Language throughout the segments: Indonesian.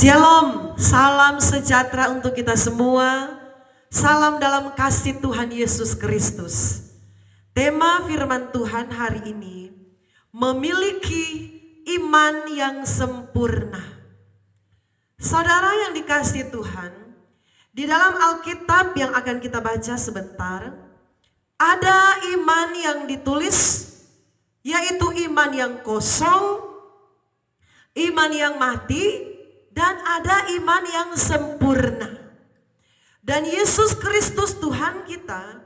Shalom, salam sejahtera untuk kita semua. Salam dalam kasih Tuhan Yesus Kristus. Tema firman Tuhan hari ini, memiliki iman yang sempurna. Saudara yang dikasihi Tuhan, di dalam Alkitab yang akan kita baca sebentar, ada iman yang ditulis, yaitu iman yang kosong, iman yang mati, dan ada iman yang sempurna. Dan Yesus Kristus Tuhan kita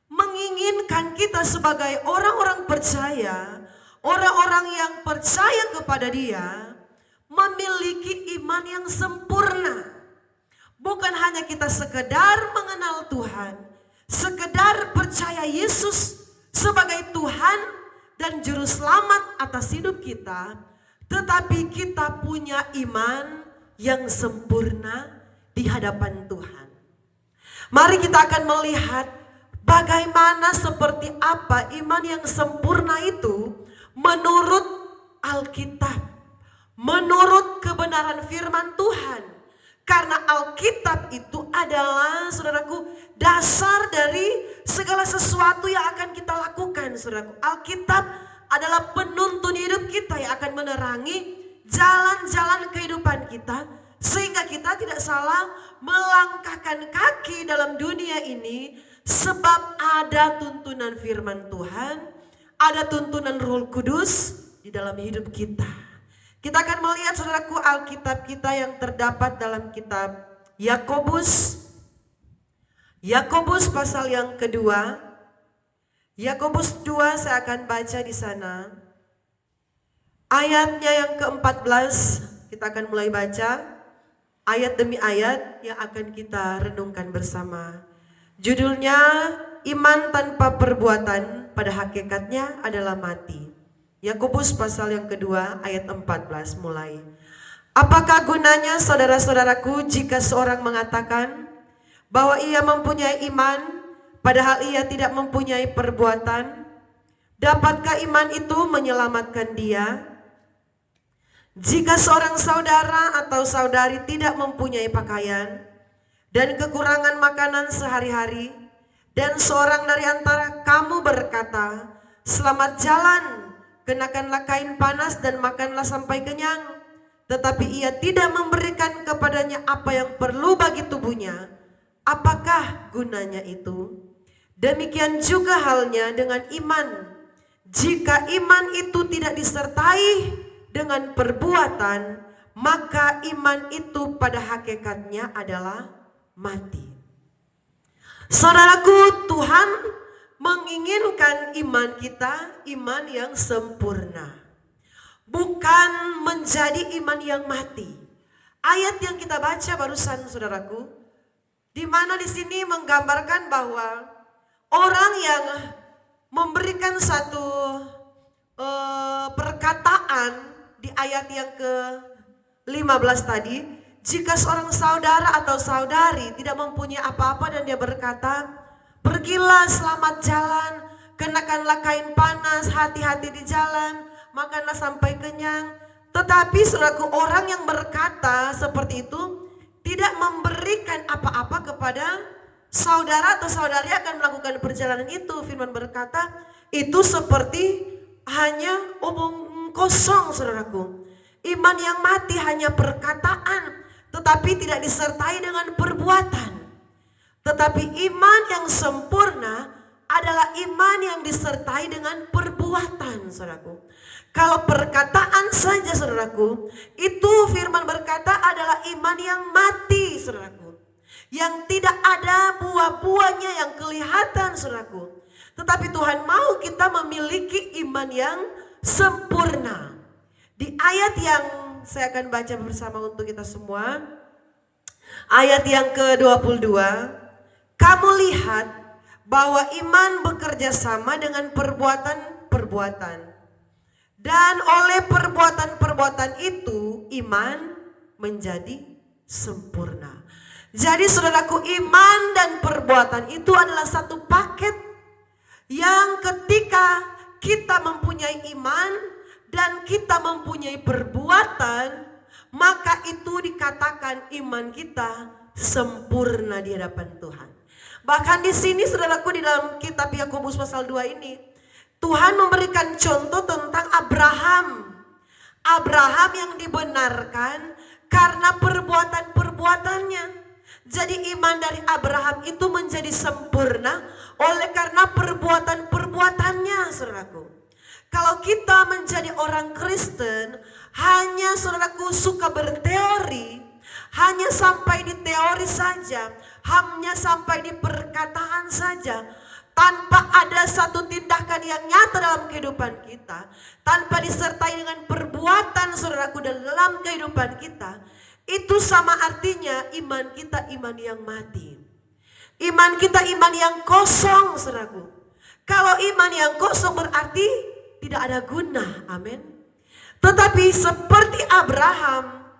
menginginkan kita sebagai orang-orang percaya, orang-orang yang percaya kepada Dia, memiliki iman yang sempurna. Bukan hanya kita sekedar mengenal Tuhan, sekedar percaya Yesus sebagai Tuhan dan Juru Selamat atas hidup kita, tetapi kita punya iman yang sempurna di hadapan Tuhan. Mari kita akan melihat bagaimana seperti apa iman yang sempurna itu menurut Alkitab, menurut kebenaran firman Tuhan. Karena Alkitab itu adalah, saudaraku, dasar dari segala sesuatu yang akan kita lakukan, saudaraku. Alkitab adalah penuntun hidup kita yang akan menerangi jalan-jalan kehidupan kita, sehingga kita tidak salah melangkahkan kaki dalam dunia ini, sebab ada tuntunan firman Tuhan, ada tuntunan Roh Kudus di dalam hidup kita. Kita akan melihat, saudaraku, Alkitab kita yang terdapat dalam kitab Yakobus. Yakobus pasal yang kedua. Yakobus 2 saya akan baca di sana. Ayatnya yang ke-14 kita akan mulai baca. Ayat demi ayat yang akan kita renungkan bersama. Judulnya, iman tanpa perbuatan pada hakikatnya adalah mati. Yakobus pasal yang kedua ayat 14 mulai. Apakah gunanya, saudara-saudaraku, jika seorang mengatakan bahwa ia mempunyai iman padahal ia tidak mempunyai perbuatan? Dapatkah iman itu menyelamatkan dia? Jika seorang saudara atau saudari tidak mempunyai pakaian dan kekurangan makanan sehari-hari, dan seorang dari antara kamu berkata, selamat jalan, kenakanlah kain panas dan makanlah sampai kenyang, tetapi ia tidak memberikan kepadanya apa yang perlu bagi tubuhnya, apakah gunanya itu? Demikian juga halnya dengan iman. Jika iman itu tidak disertai dengan perbuatan, maka iman itu pada hakikatnya adalah mati. Saudaraku, Tuhan menginginkan iman kita, iman yang sempurna, bukan menjadi iman yang mati. Ayat yang kita baca barusan, saudaraku, di mana di sini menggambarkan bahwa orang yang memberikan satu perkataan di ayat yang ke-15 tadi, jika seorang saudara atau saudari tidak mempunyai apa-apa dan dia berkata, pergilah, selamat jalan, kenakanlah kain panas, hati-hati di jalan, makanlah sampai kenyang. Tetapi saudaraku, orang yang berkata seperti itu tidak memberikan apa-apa kepada saudara atau saudari akan melakukan perjalanan itu. Firman berkata, itu seperti hanya omong kosong, saudaraku. Iman yang mati hanya perkataan, tetapi tidak disertai dengan perbuatan. Tetapi iman yang sempurna adalah iman yang disertai dengan perbuatan, saudaraku. Kalau perkataan saja, saudaraku, itu firman berkata adalah iman yang mati, saudaraku. Yang tidak ada buah-buahnya yang kelihatan, saudaraku. Tetapi Tuhan mau kita memiliki iman yang sempurna. Di ayat yang saya akan baca bersama untuk kita semua, ayat yang ke-22, kamu lihat bahwa iman bekerja sama dengan perbuatan-perbuatan, dan oleh perbuatan-perbuatan itu iman menjadi sempurna. Jadi saudaraku, iman dan perbuatan itu adalah satu paket yang ketika kita mempunyai iman dan kita mempunyai perbuatan, maka itu dikatakan dikatakan iman kita sempurna di hadapan Tuhan. Bahkan di sini saudaraku, di dalam kitab Yakobus pasal 2 ini, Tuhan memberikan contoh tentang Abraham. Abraham yang dibenarkan karena perbuatan-perbuatannya. Jadi iman dari Abraham itu menjadi sempurna oleh karena perbuatan-perbuatannya, saudaraku. Kalau kita menjadi orang Kristen, hanya saudaraku suka berteori, hanya sampai di teori saja, hanya sampai di perkataan saja, tanpa ada satu tindakan yang nyata dalam kehidupan kita, tanpa disertai dengan perbuatan saudaraku dalam kehidupan kita, itu sama artinya iman kita iman yang mati. Iman kita iman yang kosong, saudaraku. Kalau iman yang kosong berarti tidak ada guna, amin. Tetapi seperti Abraham,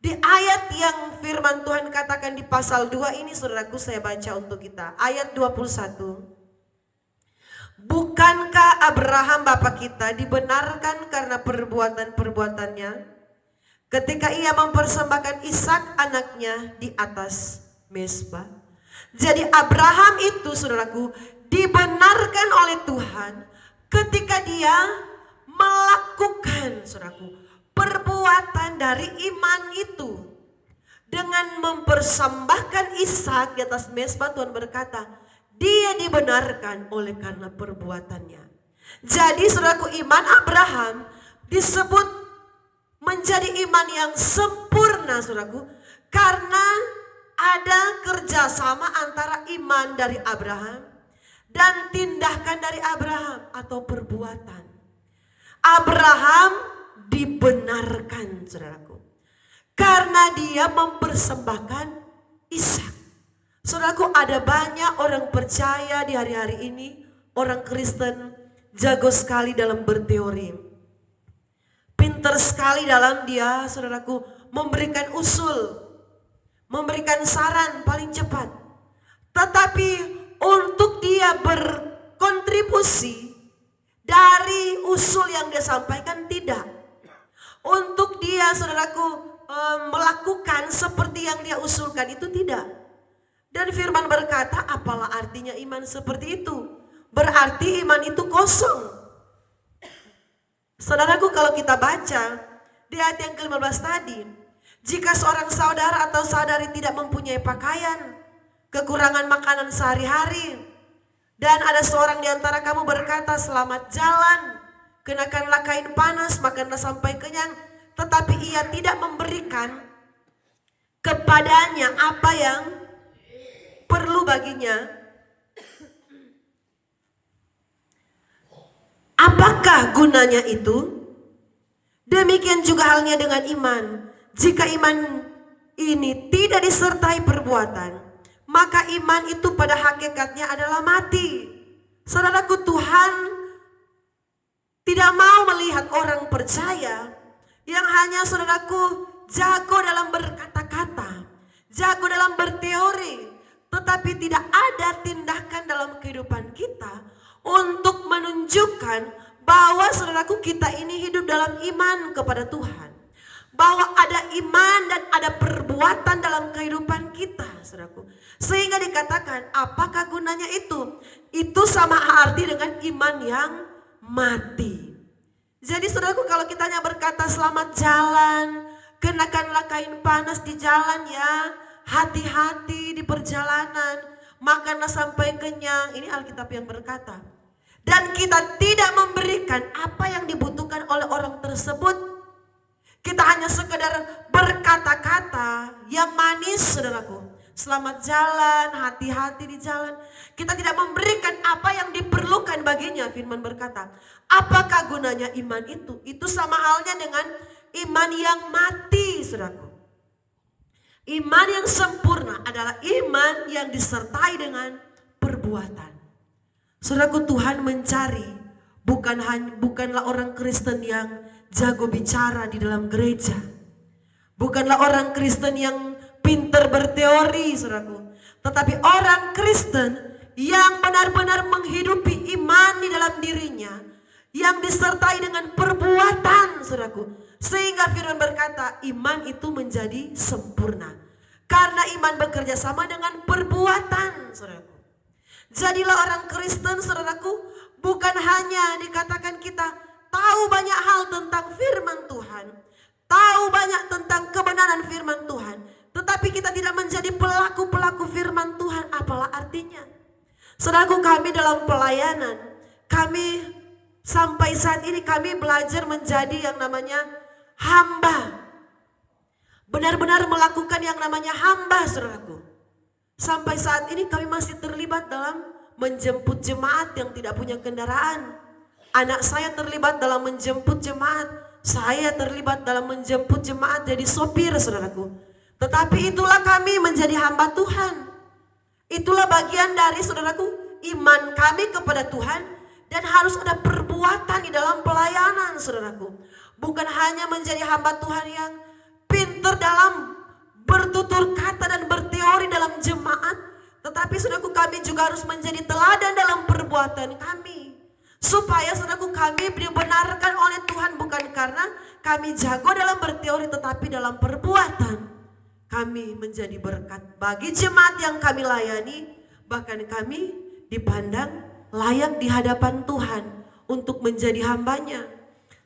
di ayat yang firman Tuhan katakan di pasal 2 ini, saudaraku, saya baca untuk kita. Ayat 21. Bukankah Abraham bapa kita dibenarkan karena perbuatan-perbuatannya ketika ia mempersembahkan Ishak anaknya di atas mezbah? Jadi Abraham itu, saudaraku, dibenarkan oleh Tuhan ketika dia melakukan, saudaraku, perbuatan dari iman itu. Dengan mempersembahkan Ishak di atas mezbah, Tuhan berkata, dia dibenarkan oleh karena perbuatannya. Jadi saudaraku, iman Abraham disebut menjadi iman yang sempurna, saudaraku, karena ada kerjasama antara iman dari Abraham dan tindakan dari Abraham atau perbuatan. Abraham dibenarkan, saudaraku, karena dia mempersembahkan Ishak. Saudaraku, ada banyak orang percaya di hari-hari ini, orang Kristen jago sekali dalam berteori, pintar sekali dalam dia, saudaraku, memberikan usul, memberikan saran paling cepat. Tetapi untuk dia berkontribusi dari usul yang dia sampaikan, tidak. Untuk dia, saudaraku, melakukan seperti yang dia usulkan itu tidak. Dan firman berkata, apalah artinya iman seperti itu? Berarti iman itu kosong. Saudaraku, kalau kita baca di ayat yang ke-15 tadi, jika seorang saudara atau saudari tidak mempunyai pakaian, kekurangan makanan sehari-hari, dan ada seorang di antara kamu berkata, selamat jalan, kenakanlah kain panas, makanlah sampai kenyang, tetapi ia tidak memberikan kepadanya apa yang perlu baginya, apakah gunanya itu? Demikian juga halnya dengan iman. Jika iman ini tidak disertai perbuatan, maka iman itu pada hakikatnya adalah mati. Saudaraku, Tuhan tidak mau melihat orang percaya yang hanya, saudaraku, jago dalam berkata-kata, jago dalam berteori, tetapi tidak ada tindakan dalam kehidupan kita untuk menunjukkan bahwa, saudaraku, kita ini hidup dalam iman kepada Tuhan. Bahwa ada iman dan ada perbuatan dalam kehidupan kita, saudaraku. Sehingga dikatakan, apakah gunanya itu? Itu sama arti dengan iman yang mati. Jadi saudaraku, kalau kita hanya berkata selamat jalan, kenakanlah kain panas di jalan ya, hati-hati di perjalanan, makanlah sampai kenyang. Ini Alkitab yang berkata. Dan kita tidak memberikan apa yang dibutuhkan oleh orang tersebut. Kita hanya sekedar berkata-kata yang manis, saudaraku. Selamat jalan, hati-hati di jalan. Kita tidak memberikan apa yang diperlukan baginya. Firman berkata, apakah gunanya iman itu? Itu sama halnya dengan iman yang mati, saudaraku. Iman yang sempurna adalah iman yang disertai dengan perbuatan. Saudaraku, Tuhan mencari bukanlah orang Kristen yang jago bicara di dalam gereja. Bukanlah orang Kristen yang pintar berteori, saudaraku. Tetapi orang Kristen yang benar-benar menghidupi iman di dalam dirinya, yang disertai dengan perbuatan, saudaraku. Sehingga firman berkata, iman itu menjadi sempurna. Karena iman bekerja sama dengan perbuatan, saudaraku. Jadilah orang Kristen, saudaraku, bukan hanya dikatakan kita tahu banyak hal tentang firman Tuhan, tahu banyak tentang kebenaran firman Tuhan, tetapi kita tidak menjadi pelaku-pelaku firman Tuhan. Apalah artinya? Saudaraku, kami dalam pelayanan, kami sampai saat ini kami belajar menjadi yang namanya hamba. Benar-benar melakukan yang namanya hamba, saudaraku. Sampai saat ini kami masih terlibat dalam menjemput jemaat yang tidak punya kendaraan. Anak saya terlibat dalam menjemput jemaat. Saya terlibat dalam menjemput jemaat jadi sopir, saudaraku. Tetapi itulah kami menjadi hamba Tuhan. Itulah bagian dari, saudaraku, iman kami kepada Tuhan. Dan harus ada perbuatan di dalam pelayanan, saudaraku. Bukan hanya menjadi hamba Tuhan yang pintar dalam bertutur kata dan berteori dalam jemaat. Tetapi saudaraku, kami juga harus menjadi teladan dalam perbuatan kami. Supaya saudaraku, kami dibenarkan oleh Tuhan bukan karena kami jago dalam berteori, tetapi dalam perbuatan. Kami menjadi berkat bagi jemaat yang kami layani. Bahkan kami dipandang layak di hadapan Tuhan untuk menjadi hambanya.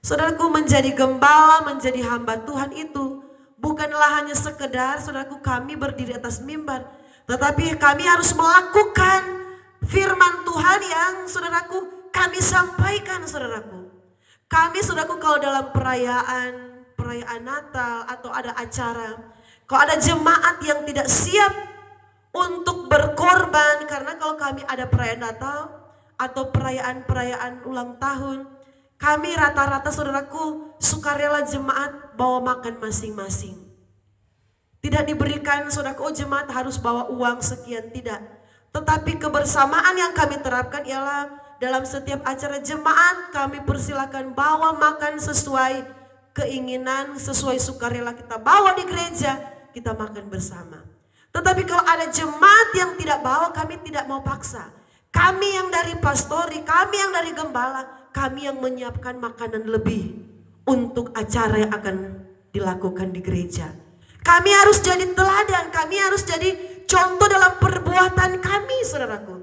Saudaraku, menjadi gembala, menjadi hamba Tuhan itu bukanlah hanya sekedar, saudaraku, kami berdiri atas mimbar. Tetapi kami harus melakukan firman Tuhan yang, saudaraku, kami sampaikan, saudaraku. Kami, saudaraku, kalau dalam perayaan Natal atau ada acara, kalau ada jemaat yang tidak siap untuk berkorban, karena kalau kami ada perayaan Natal atau perayaan ulang tahun, kami rata-rata, saudaraku, sukarela jemaat bawa makan masing-masing. Tidak diberikan, saudaraku, oh jemaat harus bawa uang sekian, tidak. Tetapi kebersamaan yang kami terapkan ialah dalam setiap acara jemaat kami persilakan bawa makan sesuai keinginan, sesuai sukarela kita bawa di gereja, kita makan bersama. Tetapi kalau ada jemaat yang tidak bawa, kami tidak mau paksa. Kami yang dari pastori, kami yang dari gembala, kami yang menyiapkan makanan lebih untuk acara yang akan dilakukan di gereja. Kami harus jadi teladan, kami harus jadi contoh dalam perbuatan kami, saudaraku.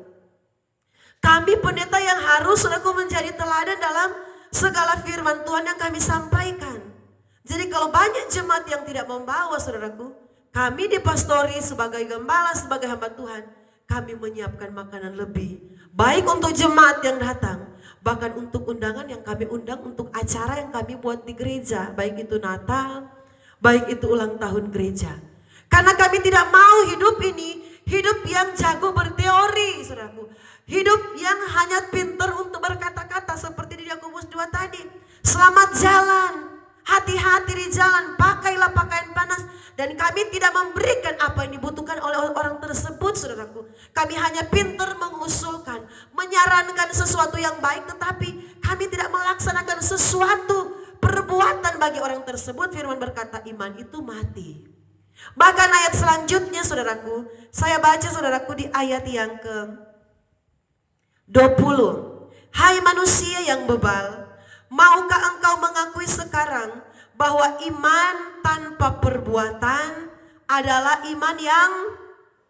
Kami pendeta yang harus, saudaraku, menjadi teladan dalam segala firman Tuhan yang kami sampaikan. Jadi kalau banyak jemaat yang tidak membawa, saudaraku, kami di pastori sebagai gembala, sebagai hamba Tuhan, kami menyiapkan makanan lebih. Baik untuk jemaat yang datang, bahkan untuk undangan yang kami undang untuk acara yang kami buat di gereja. Baik itu Natal, baik itu ulang tahun gereja. Karena kami tidak mau hidup ini, hidup yang jago berteori, saudaraku. Hidup yang hanya pintar untuk berkata-kata seperti di Yakobus 2 tadi. Selamat jalan, hati-hati di jalan, pakailah pakaian panas. Dan kami tidak memberikan apa yang dibutuhkan oleh orang tersebut, saudaraku. Kami hanya pintar mengusulkan, menyarankan sesuatu yang baik, tetapi kami tidak melaksanakan sesuatu perbuatan bagi orang tersebut. Firman berkata iman itu mati. Bahkan ayat selanjutnya, saudaraku, saya baca, saudaraku, di ayat yang ke-20. Hai manusia yang bebal, maukah engkau mengakui sekarang bahwa iman tanpa perbuatan adalah iman yang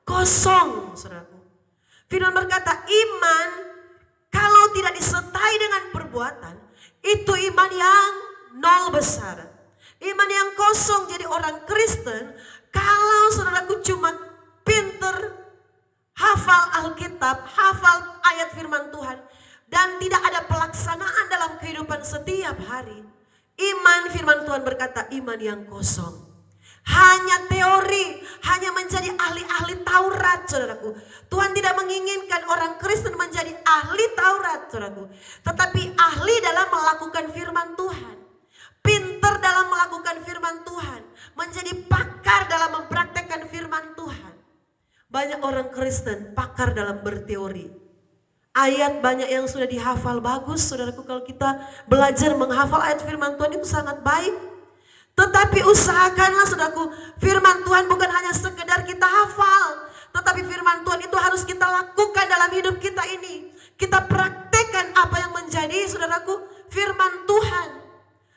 kosong, saudaraku. Firman berkata iman kalau tidak disertai dengan perbuatan, itu iman yang nol besar. Iman yang kosong. Jadi orang Kristen, kalau saudaraku cuma pinter hafal Alkitab, hafal ayat firman Tuhan, dan tidak ada pelaksanaan dalam kehidupan setiap hari, iman firman Tuhan berkata iman yang kosong. Hanya teori, hanya menjadi ahli-ahli Taurat, saudaraku. Tuhan tidak menginginkan orang Kristen menjadi ahli Taurat, saudaraku, tetapi ahli dalam melakukan firman Tuhan. Pintar dalam melakukan firman Tuhan, menjadi pakar dalam mempraktekkan firman Tuhan. Banyak orang Kristen pakar dalam berteori. Ayat banyak yang sudah dihafal bagus, saudaraku. Kalau kita belajar menghafal ayat firman Tuhan itu sangat baik. Tetapi usahakanlah, saudaraku, firman Tuhan bukan hanya sekedar kita hafal, tetapi firman Tuhan itu harus kita lakukan dalam hidup kita ini. Kita praktekkan apa yang menjadi, saudaraku, firman Tuhan.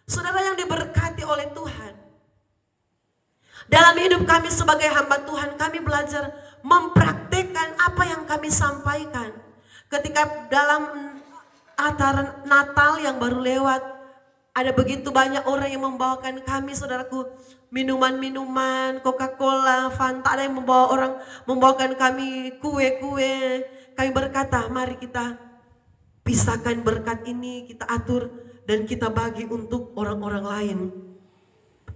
Saudara yang diberkati oleh hidup kami sebagai hamba Tuhan, kami belajar mempraktekkan apa yang kami sampaikan. Ketika dalam acara Natal yang baru lewat, ada begitu banyak orang yang membawakan kami, saudaraku, minuman-minuman, Coca-Cola, Fanta, ada yang membawakan kami kue-kue. Kami berkata, mari kita pisahkan berkat ini, kita atur dan kita bagi untuk orang-orang lain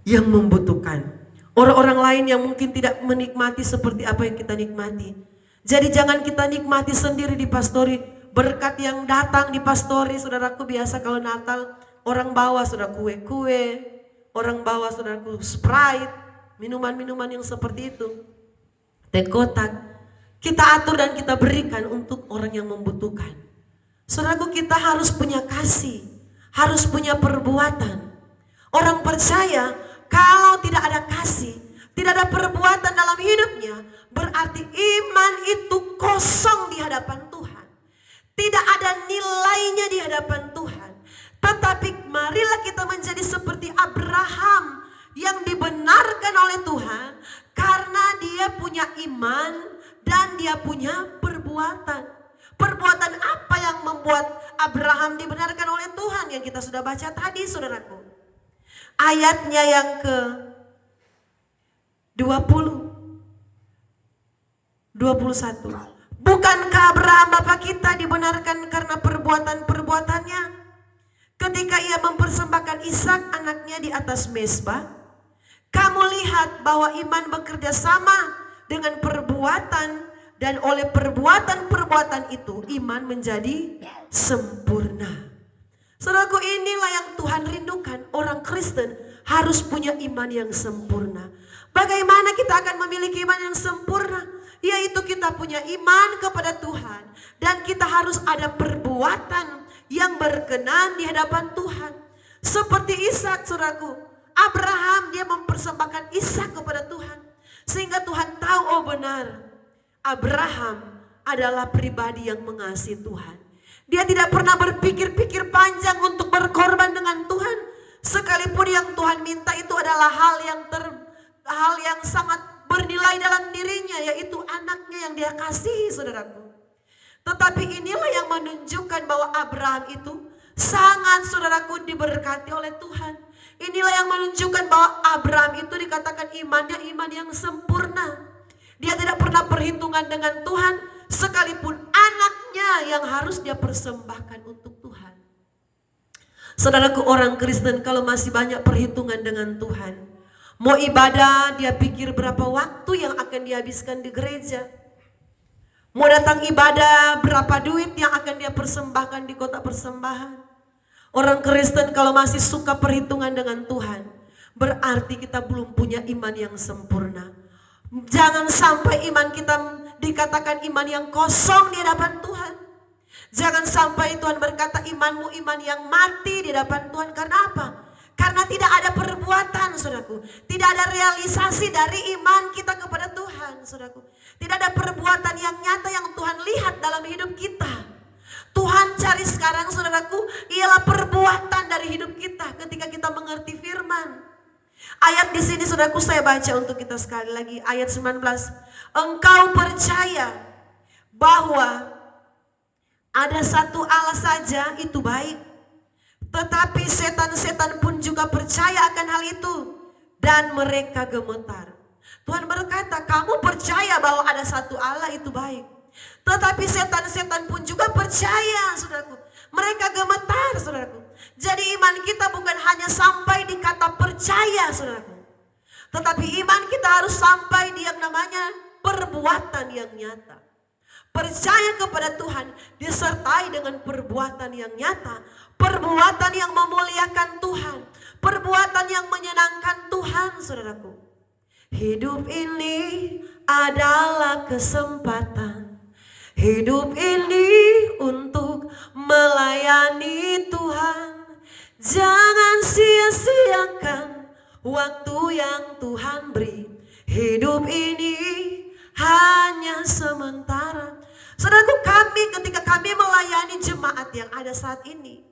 yang membutuhkan. Orang-orang lain yang mungkin tidak menikmati seperti apa yang kita nikmati. Jadi jangan kita nikmati sendiri di pastori. Berkat yang datang di pastori, saudaraku, biasa kalau Natal orang bawa saudara kue-kue, orang bawa saudaraku Sprite, minuman-minuman yang seperti itu, teh kotak. Kita atur dan kita berikan untuk orang yang membutuhkan. Saudaraku, kita harus punya kasih, harus punya perbuatan. Orang percaya kalau tidak ada kasih, tidak ada perbuatan dalam hidupnya, berarti iman itu kosong di hadapan Tuhan. Tidak ada nilainya di hadapan Tuhan. Tetapi marilah kita menjadi seperti Abraham yang dibenarkan oleh Tuhan karena dia punya iman dan dia punya perbuatan. Perbuatan apa yang membuat Abraham dibenarkan oleh Tuhan yang kita sudah baca tadi, saudaraku? Ayatnya yang ke 21. Bukankah Abraham Bapa kita dibenarkan karena perbuatan-perbuatannya? Ketika ia mempersembahkan Ishak anaknya di atas mezbah, kamu lihat bahwa iman bekerja sama dengan perbuatan, dan oleh perbuatan-perbuatan itu iman menjadi sempurna. Saudaraku, inilah yang Tuhan rindukan. Orang Kristen harus punya iman yang sempurna. Bagaimana kita akan memiliki iman yang sempurna? Yaitu kita punya iman kepada Tuhan dan kita harus ada perbuatan yang berkenan di hadapan Tuhan. Seperti Ishak, saudaraku, Abraham dia mempersembahkan Ishak kepada Tuhan sehingga Tuhan tahu, oh benar, Abraham adalah pribadi yang mengasihi Tuhan. Dia tidak pernah berpikir-pikir panjang untuk berkorban dengan Tuhan. Sekalipun yang Tuhan minta itu adalah hal yang sangat bernilai dalam dirinya, yaitu anaknya yang dia kasihi, saudaraku. Tetapi inilah yang menunjukkan bahwa Abraham itu sangat, saudaraku, diberkati oleh Tuhan. Inilah yang menunjukkan bahwa Abraham itu dikatakan imannya iman yang sempurna. Dia tidak pernah perhitungan dengan Tuhan. Sekalipun anaknya yang harus dia persembahkan untuk Tuhan. Saudaraku, orang Kristen kalau masih banyak perhitungan dengan Tuhan, mau ibadah dia pikir berapa waktu yang akan dihabiskan di gereja. Mau datang ibadah berapa duit yang akan dia persembahkan di kotak persembahan. Orang Kristen kalau masih suka perhitungan dengan Tuhan, berarti kita belum punya iman yang sempurna. Jangan sampai iman kita dikatakan iman yang kosong di hadapan Tuhan. Jangan sampai Tuhan berkata imanmu iman yang mati di hadapan Tuhan. Karena apa? Karena tidak ada perbuatan, saudaraku. Tidak ada realisasi dari iman kita kepada Tuhan, saudaraku. Tidak ada perbuatan yang nyata yang Tuhan lihat dalam hidup kita. Tuhan cari sekarang, saudaraku, ialah perbuatan dari hidup kita ketika kita mengerti firman. Ayat di sini, saudaraku, saya baca untuk kita sekali lagi. Ayat 19. Engkau percaya bahwa ada satu Allah saja, itu baik. Tetapi setan-setan pun juga percaya akan hal itu dan mereka gemetar. Tuhan berkata, kamu percaya bahwa ada satu Allah, itu baik. Tetapi setan-setan pun juga percaya, saudaraku. Mereka gemetar, saudaraku. Jadi iman kita bukan hanya sampai di kata percaya, saudaraku. Tetapi iman kita harus sampai di yang namanya perbuatan yang nyata. Percaya kepada Tuhan disertai dengan perbuatan yang nyata. Perbuatan yang memuliakan Tuhan. Perbuatan yang menyenangkan Tuhan, saudaraku. Hidup ini adalah kesempatan. Hidup ini untuk melayani Tuhan. Jangan sia-siakan waktu yang Tuhan beri. Hidup ini hanya sementara. Saudaraku, ketika kami melayani jemaat yang ada saat ini,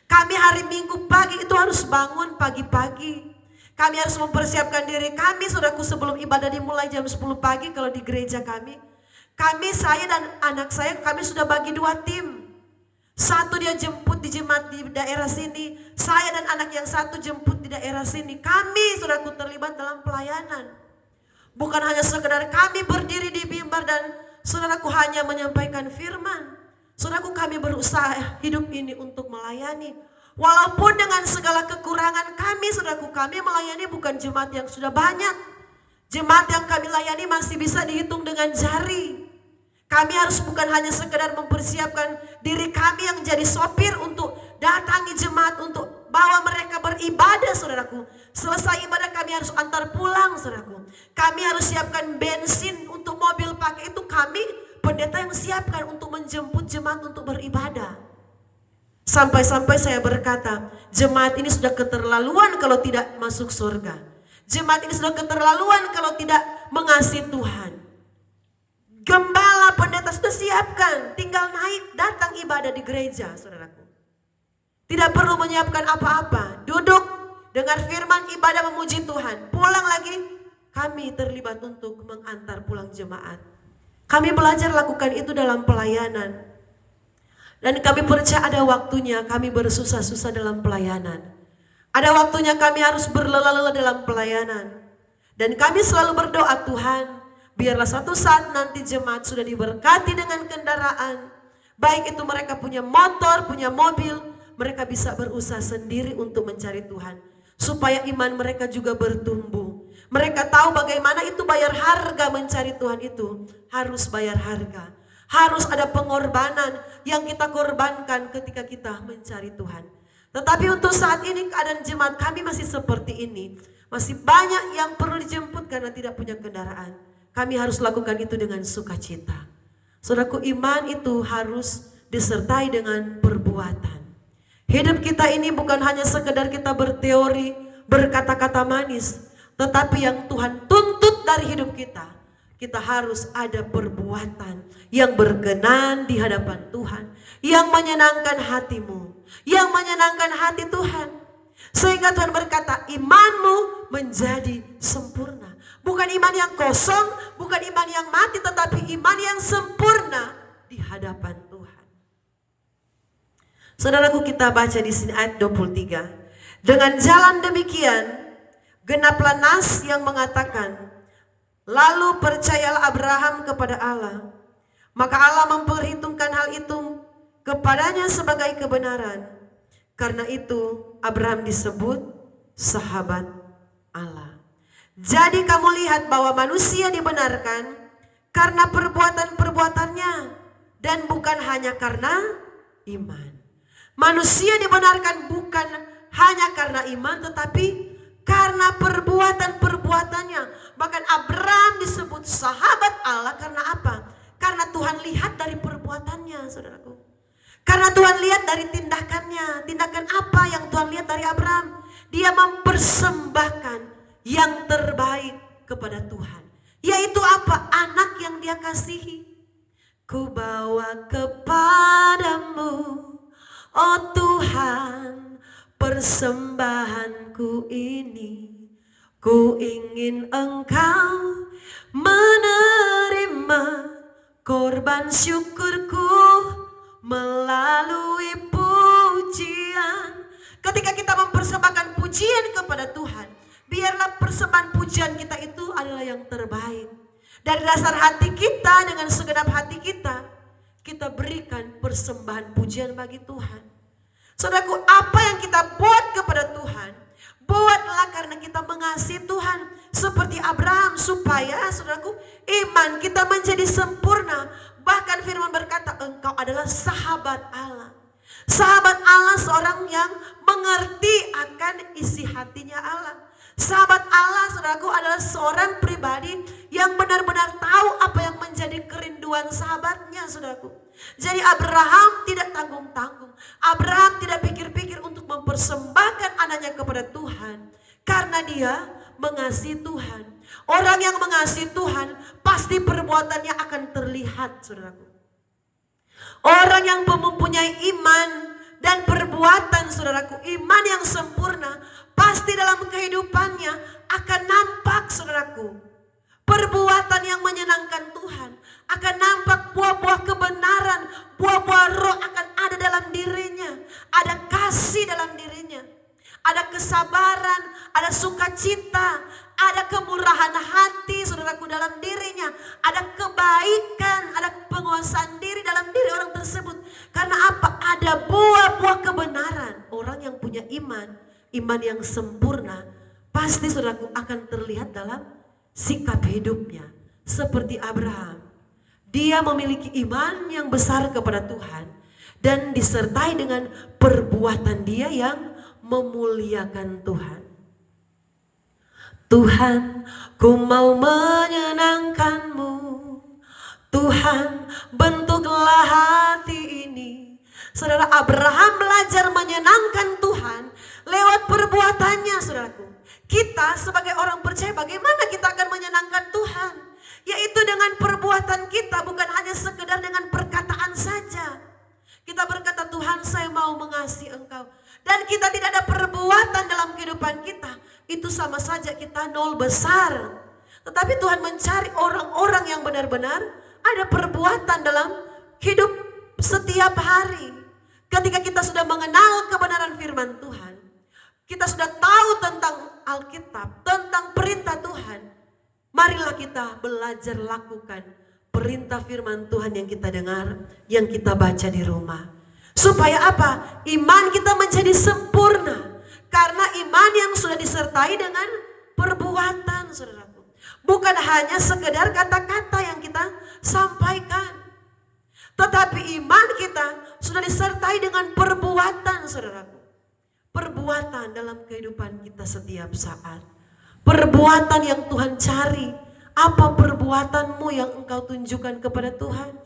kami hari Minggu pagi itu harus bangun pagi-pagi. Kami harus mempersiapkan diri kami, saudaraku, sebelum ibadah dimulai jam 10 pagi kalau di gereja kami. Saya dan anak saya, kami sudah bagi 2 tim. Satu dia jemput di jemaat di daerah sini. Saya dan anak yang satu jemput di daerah sini. Kami, saudaraku, terlibat dalam pelayanan. Bukan hanya sekedar kami berdiri di mimbar dan saudaraku hanya menyampaikan firman. Saudaraku, kami berusaha hidup ini untuk melayani. Walaupun dengan segala kekurangan kami, saudaraku, kami melayani bukan jemaat yang sudah banyak. Jemaat yang kami layani masih bisa dihitung dengan jari. Kami harus bukan hanya sekedar mempersiapkan diri kami yang jadi sopir untuk datangi jemaat, untuk bawa mereka beribadah, saudaraku. Selesai ibadah kami harus antar pulang, saudaraku. Kami harus siapkan bensin untuk mobil pakai, itu kami pendeta yang siapkan untuk menjemput jemaat untuk beribadah. Sampai-sampai saya berkata, jemaat ini sudah keterlaluan kalau tidak masuk surga. Jemaat ini sudah keterlaluan kalau tidak mengasihi Tuhan. Gembala pendeta sudah siapkan, tinggal naik datang ibadah di gereja, saudaraku. Tidak perlu menyiapkan apa-apa, duduk dengar firman, ibadah, memuji Tuhan. Pulang lagi, kami terlibat untuk mengantar pulang jemaat. Kami belajar lakukan itu dalam pelayanan. Dan kami percaya ada waktunya kami bersusah-susah dalam pelayanan. Ada waktunya kami harus berlelah-lelah dalam pelayanan. Dan kami selalu berdoa, Tuhan, biarlah satu saat nanti jemaat sudah diberkati dengan kendaraan. Baik itu mereka punya motor, punya mobil, mereka bisa berusaha sendiri untuk mencari Tuhan. Supaya iman mereka juga bertumbuh. Mereka tahu bagaimana itu bayar harga mencari Tuhan itu. Harus bayar harga. Harus ada pengorbanan yang kita korbankan ketika kita mencari Tuhan. Tetapi untuk saat ini keadaan jemaat kami masih seperti ini. Masih banyak yang perlu dijemput karena tidak punya kendaraan. Kami harus lakukan itu dengan sukacita. Saudaraku, iman itu harus disertai dengan perbuatan. Hidup kita ini bukan hanya sekedar kita berteori, berkata-kata manis. Tetapi yang Tuhan tuntut dari hidup kita. Kita harus ada perbuatan yang berkenan di hadapan Tuhan. Yang menyenangkan hatimu. Yang menyenangkan hati Tuhan. Sehingga Tuhan berkata, imanmu menjadi sempurna. Bukan iman yang kosong, bukan iman yang mati, tetapi iman yang sempurna di hadapan Tuhan. Saudaraku, kita baca di sini ayat 23. Dengan jalan demikian, genaplah nas yang mengatakan, lalu percayalah Abraham kepada Allah, maka Allah memperhitungkan hal itu kepadanya sebagai kebenaran. Karena itu Abraham disebut sahabat Allah. Jadi kamu lihat bahwa manusia dibenarkan karena perbuatan-perbuatannya dan bukan hanya karena iman. Manusia dibenarkan bukan hanya karena iman, tetapi karena perbuatan-perbuatannya. Bahkan Abraham disebut sahabat Allah karena apa? Karena Tuhan lihat dari perbuatannya, saudaraku. Karena Tuhan lihat dari tindakannya. Tindakan apa yang Tuhan lihat dari Abraham? Dia mempersembahkan yang terbaik kepada Tuhan. Yaitu apa? Anak yang dia kasihi. Ku bawa kepadamu, oh Tuhan, persembahanku ini. Ku ingin Engkau menerima korban syukurku melalui pujian. Ketika kita mempersembahkan pujian kepada Tuhan, biarlah persembahan pujian kita itu adalah yang terbaik. Dari dasar hati kita, dengan segenap hati kita, kita berikan persembahan pujian bagi Tuhan. Saudaraku, apa yang kita buat kepada Tuhan, buatlah karena kita mengasihi Tuhan. Seperti Abraham, supaya saudaraku, iman kita menjadi sempurna. Bahkan firman berkata, engkau adalah sahabat Allah. Sahabat Allah seorang yang mengerti akan isi hatinya Allah. Sahabat Allah, saudaraku, adalah seorang pribadi yang benar-benar tahu apa yang menjadi kerinduan sahabatnya, saudaraku. Jadi Abraham tidak tanggung-tanggung. Abraham tidak pikir-pikir untuk mempersembahkan anaknya kepada Tuhan. Karena dia mengasihi Tuhan. Orang yang mengasihi Tuhan pasti perbuatannya akan terlihat, saudaraku. Orang yang mempunyai iman dan perbuatan, saudaraku, iman yang sempurna, pasti dalam kehidupannya akan nampak, saudaraku, perbuatan yang menyenangkan Tuhan. Akan nampak buah-buah kebenaran, buah-buah roh akan ada dalam dirinya. Ada kasih dalam dirinya, ada kesabaran, ada sukacita, ada kemurahan hati, saudaraku, dalam dirinya. Ada kebaikan, ada penguasaan diri dalam diri orang tersebut. Karena apa? Ada buah-buah kebenaran. Orang yang punya iman yang sempurna, pasti, saudaraku, akan terlihat dalam sikap hidupnya. Seperti Abraham, dia memiliki iman yang besar kepada Tuhan dan disertai dengan perbuatan dia yang memuliakan Tuhan. Tuhan, ku mau menyenangkan-Mu. Tuhan, bentuklah hati ini. Saudara, Abraham belajar menyenangkan Tuhan lewat perbuatannya, saudaraku. Kita sebagai orang percaya, bagaimana kita akan menyenangkan Tuhan? Yaitu dengan perbuatan kita, bukan hanya sekedar dengan perkataan saja. Kita berkata, Tuhan, saya mau mengasihi Engkau. Dan kita tidak ada perbuatan dalam kehidupan kita, itu sama saja kita nol besar. Tetapi Tuhan mencari orang-orang yang benar-benar ada perbuatan dalam hidup setiap hari. Ketika kita sudah mengenal kebenaran firman Tuhan, kita sudah tahu tentang Alkitab, tentang perintah Tuhan, marilah kita belajar lakukan perintah firman Tuhan yang kita dengar, yang kita baca di rumah. Supaya apa? Iman kita menjadi sempurna. Karena iman yang sudah disertai dengan perbuatan, saudaraku. Bukan hanya sekedar kata-kata yang kita sampaikan. Tetapi iman kita sudah disertai dengan perbuatan, saudaraku. Perbuatan dalam kehidupan kita setiap saat. Perbuatan yang Tuhan cari. Apa perbuatanmu yang engkau tunjukkan kepada Tuhan?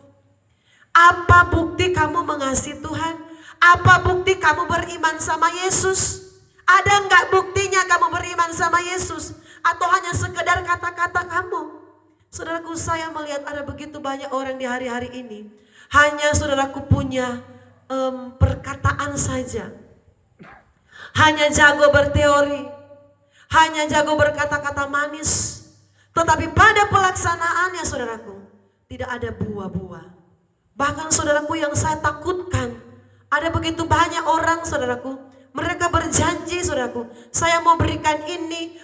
Apa bukti kamu mengasihi Tuhan? Apa bukti kamu beriman sama Yesus? Ada enggak buktinya kamu beriman sama Yesus? Atau hanya sekedar kata-kata kamu? Saudaraku, saya melihat ada begitu banyak orang di hari-hari ini. Hanya, saudaraku, punya perkataan saja. Hanya jago berteori. Hanya jago berkata-kata manis. Tetapi pada pelaksanaannya, saudaraku, tidak ada buah-buah. Bahkan, saudaraku, yang saya takutkan, ada begitu banyak orang, saudaraku, mereka berjanji, saudaraku, saya mau berikan ini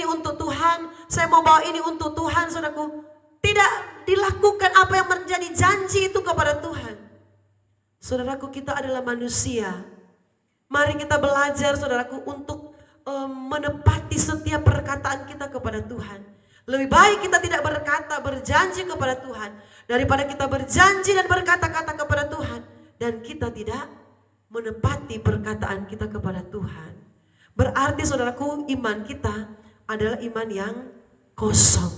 untuk Tuhan, saya mau bawa ini untuk Tuhan, saudaraku. Tidak dilakukan apa yang menjadi janji itu kepada Tuhan. Saudaraku, kita adalah manusia. Mari kita belajar, saudaraku, untuk menepati setiap perkataan kita kepada Tuhan. Lebih baik kita tidak berjanji kepada Tuhan, daripada kita berjanji dan berkata-kata kepada Tuhan dan kita tidak menepati perkataan kita kepada Tuhan. Berarti, saudaraku, iman kita adalah iman yang kosong.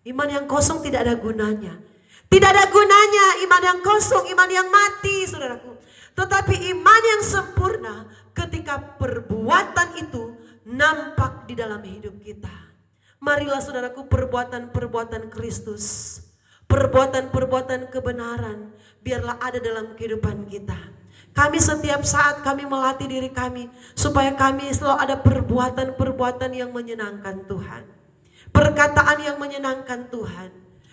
Iman yang kosong tidak ada gunanya. Tidak ada gunanya iman yang kosong, iman yang mati, saudaraku. Tetapi iman yang sempurna ketika perbuatan itu nampak di dalam hidup kita. Marilah, saudaraku, perbuatan-perbuatan Kristus, perbuatan-perbuatan kebenaran, biarlah ada dalam kehidupan kita. Kami setiap saat kami melatih diri kami supaya kami selalu ada perbuatan-perbuatan yang menyenangkan Tuhan. Perkataan yang menyenangkan Tuhan.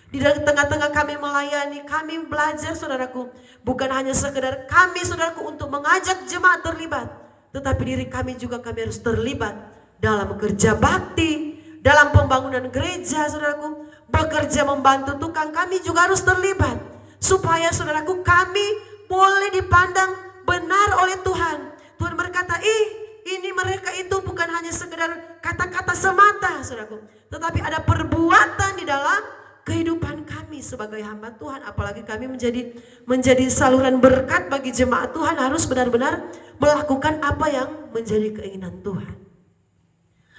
Di tengah-tengah kami melayani, kami belajar, saudaraku, bukan hanya sekedar kami, saudaraku, untuk mengajak jemaat terlibat, tetapi diri kami juga kami harus terlibat dalam kerja bakti, dalam pembangunan gereja, saudaraku, bekerja membantu tukang, kami juga harus terlibat. Supaya, saudaraku, kami boleh dipandang benar oleh Tuhan. Tuhan berkata, ini mereka itu bukan hanya sekedar kata-kata semata, saudaraku, tetapi ada perbuatan di dalam kehidupan kami sebagai hamba Tuhan. Apalagi kami menjadi saluran berkat bagi jemaat Tuhan, harus benar-benar melakukan apa yang menjadi keinginan Tuhan.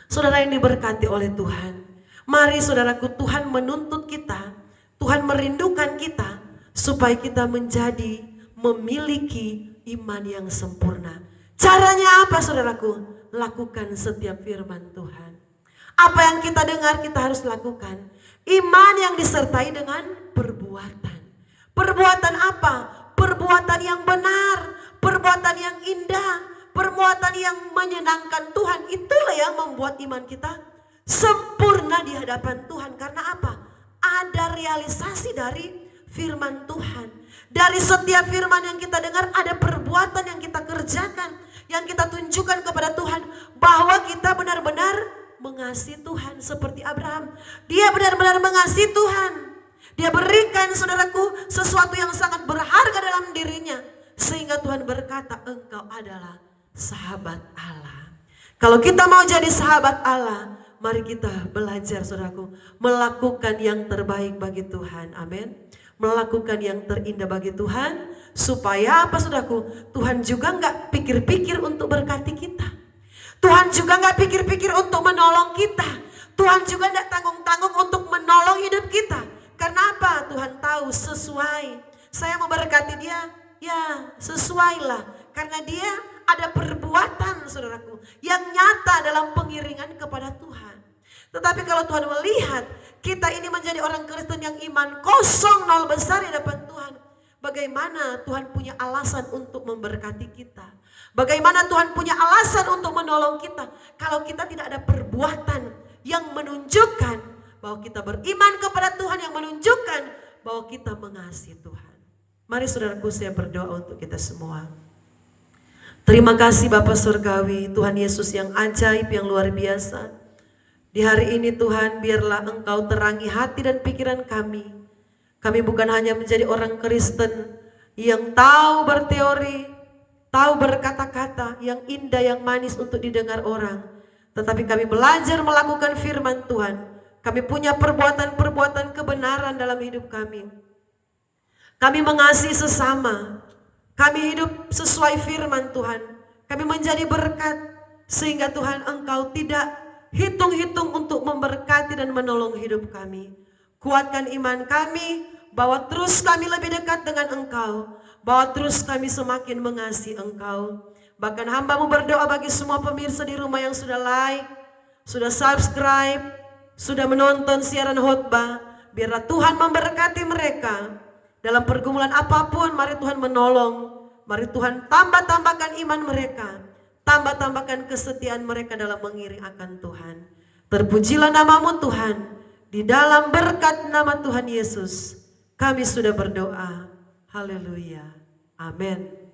Saudara yang diberkati oleh Tuhan, mari, saudaraku, Tuhan menuntut kita, Tuhan merindukan kita supaya kita menjadi memiliki iman yang sempurna. Caranya apa, saudaraku? Lakukan setiap firman Tuhan. Apa yang kita dengar kita harus lakukan. Iman yang disertai dengan perbuatan. Perbuatan apa? Perbuatan yang benar, perbuatan yang indah, perbuatan yang menyenangkan Tuhan, itulah yang membuat iman kita sempurna di hadapan Tuhan. Karena apa? Ada realisasi dari firman Tuhan. Dari setiap firman yang kita dengar ada perbuatan yang kita kerjakan, yang kita tunjukkan kepada Tuhan bahwa kita benar-benar mengasihi Tuhan seperti Abraham. Dia benar-benar mengasihi Tuhan. Dia berikan, saudaraku, sesuatu yang sangat berharga dalam dirinya. Sehingga Tuhan berkata, engkau adalah sahabat Allah. Kalau kita mau jadi sahabat Allah, mari kita belajar, saudaraku, melakukan yang terbaik bagi Tuhan. Amin. Melakukan yang terindah bagi Tuhan. Supaya apa, saudaraku? Tuhan juga enggak pikir-pikir untuk berkati kita. Tuhan juga enggak pikir-pikir untuk menolong kita. Tuhan juga enggak tanggung-tanggung untuk menolong hidup kita. Karena apa? Tuhan tahu sesuai. Saya mau berkati dia, ya sesuailah. Karena dia ada perbuatan, saudaraku, yang nyata dalam pengiringan kepada Tuhan. Tetapi kalau Tuhan melihat kita ini menjadi orang Kristen yang iman kosong, nol besar di hadapan Tuhan, bagaimana Tuhan punya alasan untuk memberkati kita? Bagaimana Tuhan punya alasan untuk menolong kita kalau kita tidak ada perbuatan yang menunjukkan bahwa kita beriman kepada Tuhan, yang menunjukkan bahwa kita mengasihi Tuhan. Mari saudaraku, saya berdoa untuk kita semua. Terima kasih Bapa Surgawi, Tuhan Yesus yang ajaib, yang luar biasa. Di hari ini Tuhan, biarlah Engkau terangi hati dan pikiran kami. Kami bukan hanya menjadi orang Kristen yang tahu berteori, tahu berkata-kata yang indah, yang manis untuk didengar orang. Tetapi kami belajar melakukan firman Tuhan. Kami punya perbuatan-perbuatan kebenaran dalam hidup kami. Kami mengasihi sesama. Kami hidup sesuai firman Tuhan. Kami menjadi berkat. Sehingga Tuhan, Engkau tidak hitung-hitung untuk memberkati dan menolong hidup kami. Kuatkan iman kami, bahwa terus kami lebih dekat dengan Engkau. Bahwa terus kami semakin mengasihi Engkau. Bahkan hamba-Mu berdoa bagi semua pemirsa di rumah yang sudah like, sudah subscribe, sudah menonton siaran khotbah. Biarlah Tuhan memberkati mereka. Dalam pergumulan apapun, mari Tuhan menolong. Mari Tuhan tambah-tambahkan iman mereka. Tambah-tambahkan kesetiaan mereka dalam mengiring akan Tuhan. Terpujilah nama-Mu Tuhan. Di dalam berkat nama Tuhan Yesus, kami sudah berdoa. Haleluya. Amin.